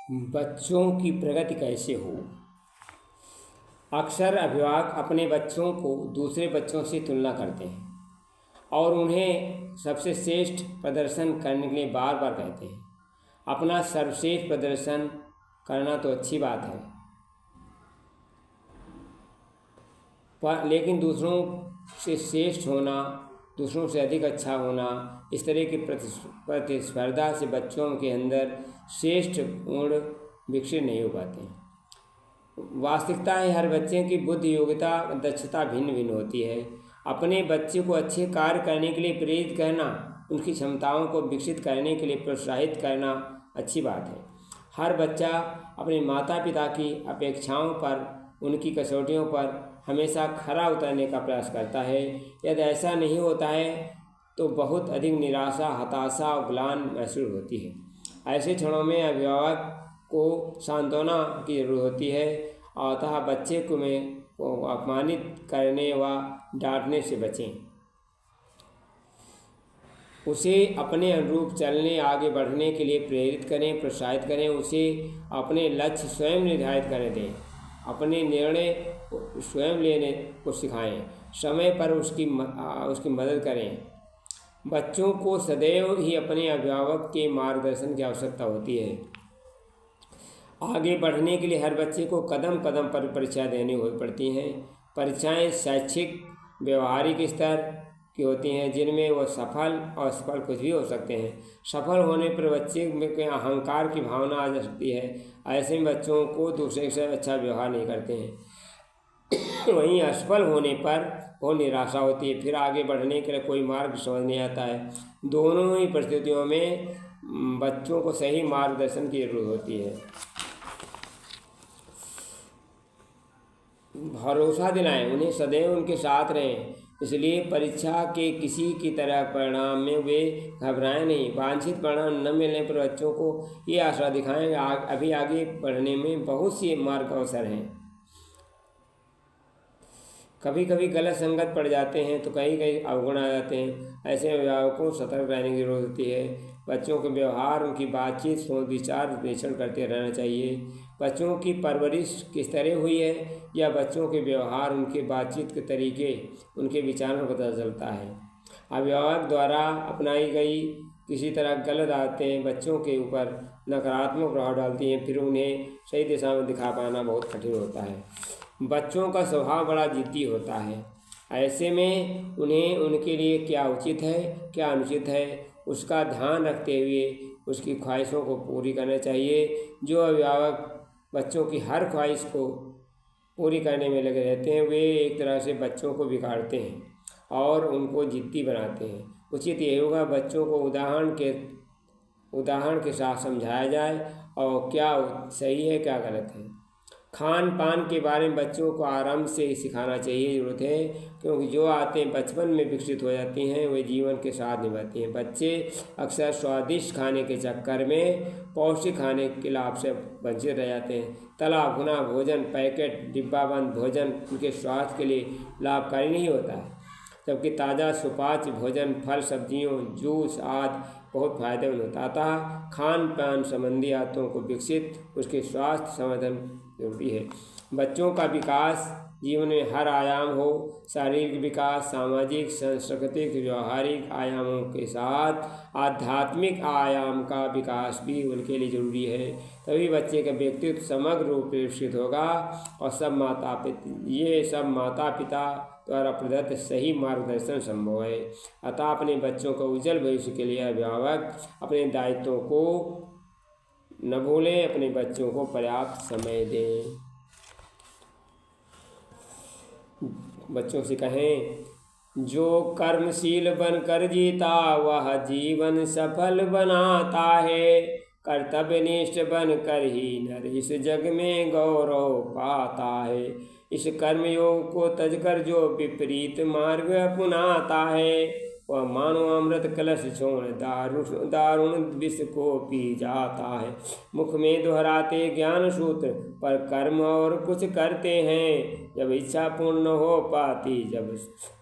बच्चों की प्रगति कैसे हो। अक्सर अभिभावक अपने बच्चों को दूसरे बच्चों से तुलना करते हैं और उन्हें सबसे श्रेष्ठ प्रदर्शन करने के लिए बार बार कहते हैं। अपना सर्वश्रेष्ठ प्रदर्शन करना तो अच्छी बात है, पर लेकिन दूसरों से श्रेष्ठ होना, दूसरों से अधिक अच्छा होना, इस तरह की प्रतिस्पर्धा से बच्चों के अंदर श्रेष्ठ गुण विकसित नहीं हो पाते हैं। वास्तविकता है, हर बच्चे की बुद्धि, योग्यता, दक्षता भिन्न भिन्न होती है। अपने बच्चे को अच्छे कार्य करने के लिए प्रेरित करना, उनकी क्षमताओं को विकसित करने के लिए प्रोत्साहित करना अच्छी बात है। हर बच्चा अपने माता पिता की अपेक्षाओं पर, उनकी कसौटियों पर हमेशा खरा उतरने का प्रयास करता है। यदि ऐसा नहीं होता है तो बहुत अधिक निराशा, हताशा और ग्लानि महसूस होती है। ऐसे क्षणों में अभिभावक को सांत्वना की जरूरत होती है, अतः बच्चे को अपमानित करने व डांटने से बचें। उसे अपने अनुरूप चलने, आगे बढ़ने के लिए प्रेरित करें, प्रोत्साहित करें। उसे अपने लक्ष्य स्वयं निर्धारित करने दें, अपने निर्णय स्वयं लेने को सिखाएं, समय पर उसकी मदद करें। बच्चों को सदैव ही अपने अभिभावक के मार्गदर्शन की आवश्यकता होती है। आगे बढ़ने के लिए हर बच्चे को कदम कदम पर परीक्षा देनी पड़ती हैं। परीक्षाएं शैक्षिक, व्यवहारिक स्तर की होती हैं, जिनमें वह सफल और असफल कुछ भी हो सकते हैं। सफल होने पर बच्चे में अहंकार की भावना आ जा सकती है। ऐसे में बच्चों को दूसरे से अच्छा व्यवहार नहीं करते हैं। वहीं असफल होने पर बहुत निराशा होती है, फिर आगे बढ़ने के लिए कोई मार्ग समझ नहीं आता है। दोनों ही परिस्थितियों में बच्चों को सही मार्गदर्शन की जरूरत होती है। भरोसा दिलाएं, उन्हें सदैव उनके साथ रहें। इसलिए परीक्षा के किसी की तरह परिणाम में वे घबराएं नहीं। वांछित परिणाम न मिलने पर बच्चों को ये आशा दिखाएं अभी आगे बढ़ने में बहुत सी मार्ग अवसर हैं। कभी कभी गलत संगत पड़ जाते हैं तो कहीं अवगुण आ जाते हैं। ऐसे अभिभावकों को सतर्क रहने की जरूरत होती है। बच्चों के व्यवहार, उनकी बातचीत, सोच विचार विश्लेषण करते रहना चाहिए। बच्चों की परवरिश किस तरह हुई है या बच्चों के व्यवहार, उनके बातचीत के तरीके, उनके विचारों पर पता चलता है। अभिभावक द्वारा अपनाई गई किसी तरह गलत आदतें बच्चों के ऊपर नकारात्मक प्रभाव डालती हैं, फिर उन्हें सही दिशा में दिखा पाना बहुत कठिन होता है। बच्चों का स्वभाव बड़ा जिद्दी होता है। ऐसे में उन्हें उनके लिए क्या उचित है, क्या अनुचित है, उसका ध्यान रखते हुए उसकी ख्वाहिशों को पूरी करना चाहिए। जो अभिभावक बच्चों की हर ख्वाहिश को पूरी करने में लगे रहते हैं, वे एक तरह से बच्चों को बिगाड़ते हैं और उनको जिद्दी बनाते हैं। उचित यही होगा बच्चों को उदाहरण के साथ समझाया जाए और क्या सही है, क्या गलत है। खान पान के बारे में बच्चों को आराम से सिखाना चाहिए, जरूरत है, क्योंकि जो आदतें बचपन में विकसित हो जाती हैं वे जीवन के साथ निभाती हैं। बच्चे अक्सर स्वादिष्ट खाने के चक्कर में पौष्टिक खाने के लाभ से वंचित रह जाते हैं। तला भुना भोजन, पैकेट डिब्बाबंद भोजन उनके स्वास्थ्य के लिए लाभकारी नहीं होता है, जबकि ताज़ा सुपाच्य भोजन, फल, सब्जियों, जूस आदि बहुत फायदेमंद होता है। अतः खान पान संबंधी आदतों को विकसित, उसके स्वास्थ्य संवर्धन जरूरी है। बच्चों का विकास जीवन में हर आयाम हो, शारीरिक विकास, सामाजिक, सांस्कृतिक, व्यवहारिक आयामों के साथ आध्यात्मिक आयाम का विकास भी उनके लिए जरूरी है। तभी बच्चे का व्यक्तित्व समग्र रूप से विकसित होगा और सब माता पिता द्वारा प्रदत्त सही मार्गदर्शन संभव है। अतः अपने बच्चों को उज्जवल भविष्य के लिए अभिभावक अपने दायित्वों को न भूलें, अपने बच्चों को पर्याप्त समय दें। बच्चों से कहें, जो कर्मशील बनकर जीता वह जीवन सफल बनाता है। कर्तव्यनिष्ठ बनकर ही नर इस जग में गौरव पाता है। इस कर्मयोग को तजकर जो विपरीत मार्ग अपनाता है वह मानो अमृत कलश छोड़ दारुण विष को पी जाता है। मुख में दोहराते ज्ञान सूत्र पर कर्म और कुछ करते हैं। जब इच्छा पूर्ण हो पाती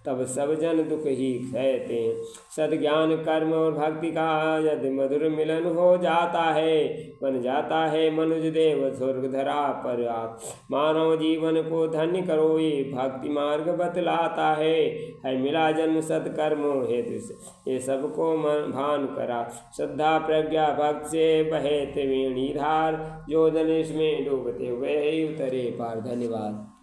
तब सब जन दुख ही सहते हैं। सद्ज्ञान कर्म और भक्ति का यदि मधुर मिलन हो जाता है, बन जाता है मनुज देव स्वर्ग धरा पर आप। मानव जीवन को धन्य करो ये भक्ति मार्ग बतलाता है मिला जन्म सत्कर्मों हेतु से ये सबको भान करा। श्रद्धा प्रज्ञा भक्त से बहे त्रिवेणी धार, जो धनुष में डूबते हुए उतरे पार। धन्यवाद।